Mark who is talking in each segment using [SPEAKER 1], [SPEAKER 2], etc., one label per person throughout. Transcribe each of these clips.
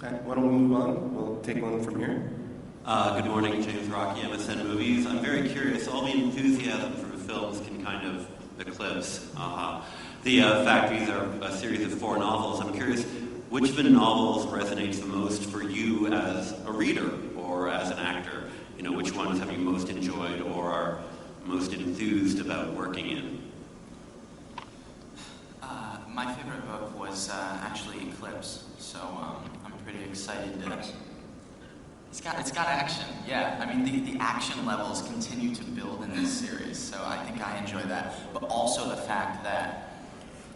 [SPEAKER 1] Okay, why don't we move on? We'll take one from here.
[SPEAKER 2] Good morning, James Rocky, MSN Movies. I'm very curious. All the enthusiasm for films can kind of eclipse the fact these are a series of 4 novels. I'm curious, which of the novels resonates the most for you as a reader or as an actor? You know, which ones have you most enjoyed or are most enthused about working in?
[SPEAKER 3] My favorite book was actually Eclipse, so I'm pretty excited to... It's got action, yeah. I mean, the action levels continue to build in this series, so I think I enjoy that. But also the fact that,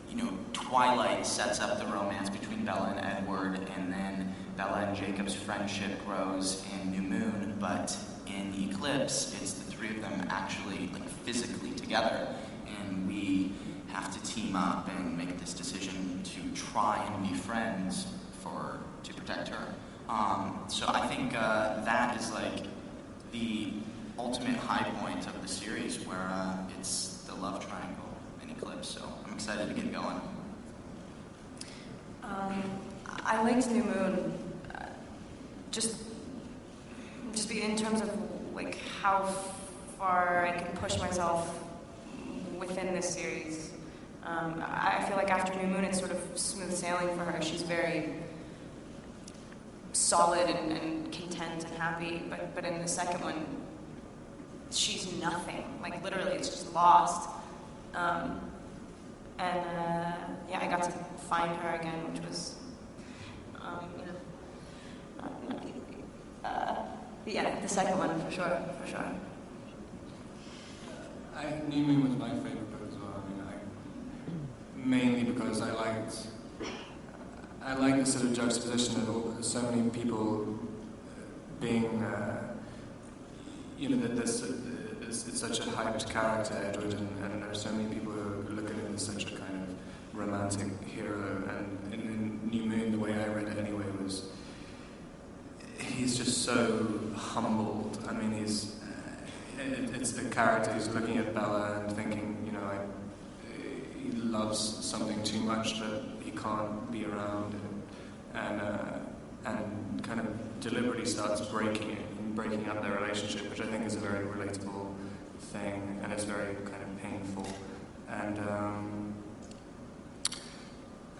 [SPEAKER 3] you know, Twilight sets up the romance between Bella and Edward, and then Bella and Jacob's friendship grows in New Moon, but in Eclipse, it's the 3 of them actually, like, physically together, and we have to team up and make this decision to try and be friends to protect her. So I think that is like the ultimate high point of the series, where it's the love triangle in Eclipse. So I'm excited to get going.
[SPEAKER 4] I liked New Moon, just in terms of like how far I can push myself within this series. I feel like after New Moon, it's sort of smooth sailing for her. She's very solid and content and happy, but in the second one, she's nothing. Like literally, it's just lost. Yeah, I got to find her again, which was, yeah, the second one for sure.
[SPEAKER 5] New Moon was my favorite book as well. I mean, mainly because I like the sort of juxtaposition of so many people being, it's such a hyped character, Edward, and there are so many people who look at him as such a kind of romantic hero. And in New Moon, the way I read it anyway, was he's just so humbled. I mean, it's the character who's looking at Bella and thinking, you know, he loves something too much that he can't be around, and kind of deliberately starts breaking it and breaking up their relationship, which I think is a very relatable thing, and it's very kind of painful. And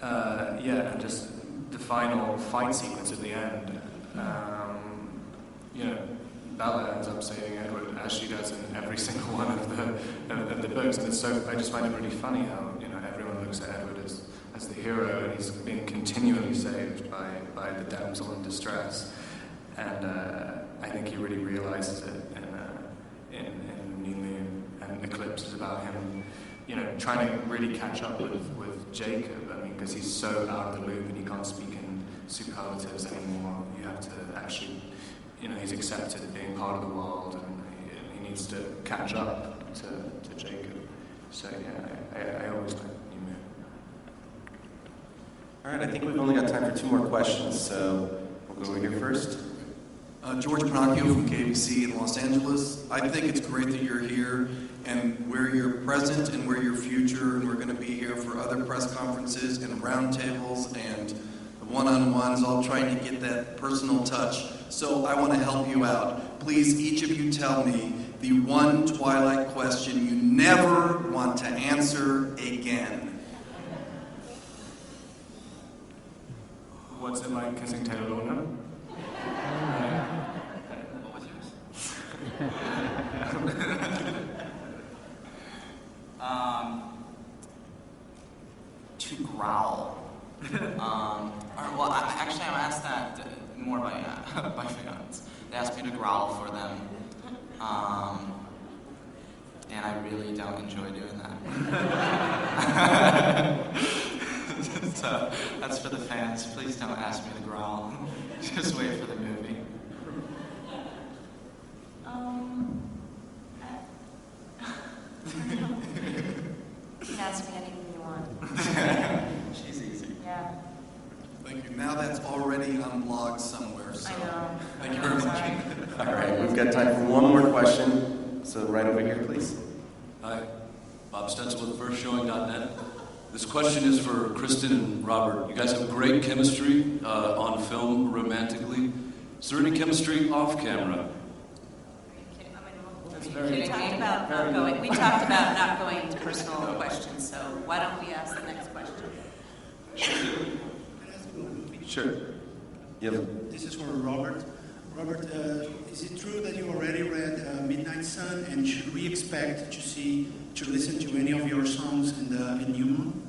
[SPEAKER 5] and just the final fight sequence at the end, Bella ends up saving Edward, as she does in every single one of the books, and it's so, I just find it really funny how, you know, everyone looks at Edward as the hero, and he's being continually saved by the damsel in distress, and I think he really realizes it in New Moon, and Eclipse is about him, you know, trying to really catch up with Jacob. I mean, because he's so out of the loop and he can't speak in superlatives anymore. You have to actually, you know, he's accepted being part of the world, and he needs to catch up to Jacob. So yeah, I always like New Moon.
[SPEAKER 1] All right, I think we've only got time for 2 more questions, so we'll go over here first.
[SPEAKER 6] George Pinocchio from KBC in Los Angeles. I think it's great that you're here, and we're your present and we're your future, and we're going to be here for other press conferences and roundtables and one-on-ones, all trying to get that personal touch. So I want to help you out. Please, each of you tell me the one Twilight question you never want to answer again.
[SPEAKER 5] What's it like kissing Taylor Lautner?
[SPEAKER 3] What was yours? To growl. Well, actually, I'm asked that more by fans. They asked me to growl for them, and I really don't enjoy doing that. So that's for the fans. Please don't ask me to growl. Just wait for the movie.
[SPEAKER 4] You can ask me anything you want.
[SPEAKER 3] She's easy.
[SPEAKER 4] Yeah.
[SPEAKER 6] Thank you. Now that's already on blog somewhere. So
[SPEAKER 4] I know.
[SPEAKER 6] Thank you very much.
[SPEAKER 1] All right, we've got time for one more question, so right over here, please.
[SPEAKER 7] Hi, Bob Stetzel with FirstShowing.net. This question is for Kristen and Robert. You guys have great chemistry on film romantically. Is there any chemistry off camera?
[SPEAKER 8] We talked about not going into personal questions, so why don't we ask the next question?
[SPEAKER 1] Sure.
[SPEAKER 9] This is for Robert. Robert, is it true that you already read Midnight Sun, and should we expect to listen to any of your songs in New Moon?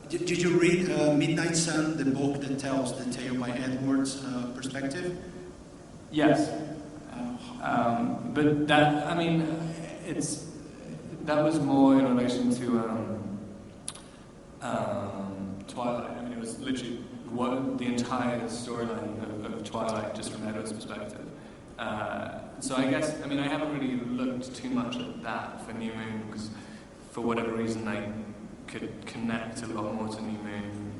[SPEAKER 9] Did you read Midnight Sun, the book that tells the tale by Edward's perspective?
[SPEAKER 5] Yes. But that, I mean, that was more in relation to Twilight. I mean, it was literally the entire storyline of Twilight, just from Edward's perspective. So I guess, I mean, I haven't really looked too much at that for New Moon, because for whatever reason I could connect a lot more to New Moon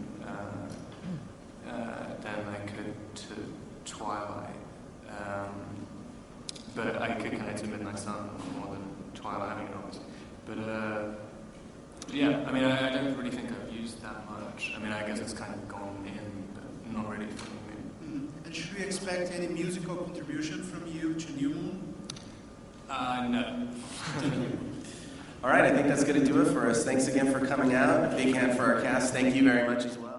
[SPEAKER 5] than I could to Twilight. But I could connect to Midnight Sun more than Twilight, I mean, obviously. But yeah, I mean, I don't really think I've used that much. I mean, I guess it's kind of gone in, but not really for New Moon.
[SPEAKER 9] And should we expect any musical contribution from you to New Moon?
[SPEAKER 5] No.
[SPEAKER 1] All right, I think that's going to do it for us. Thanks again for coming out. A big hand for our cast. Thank you very much as well.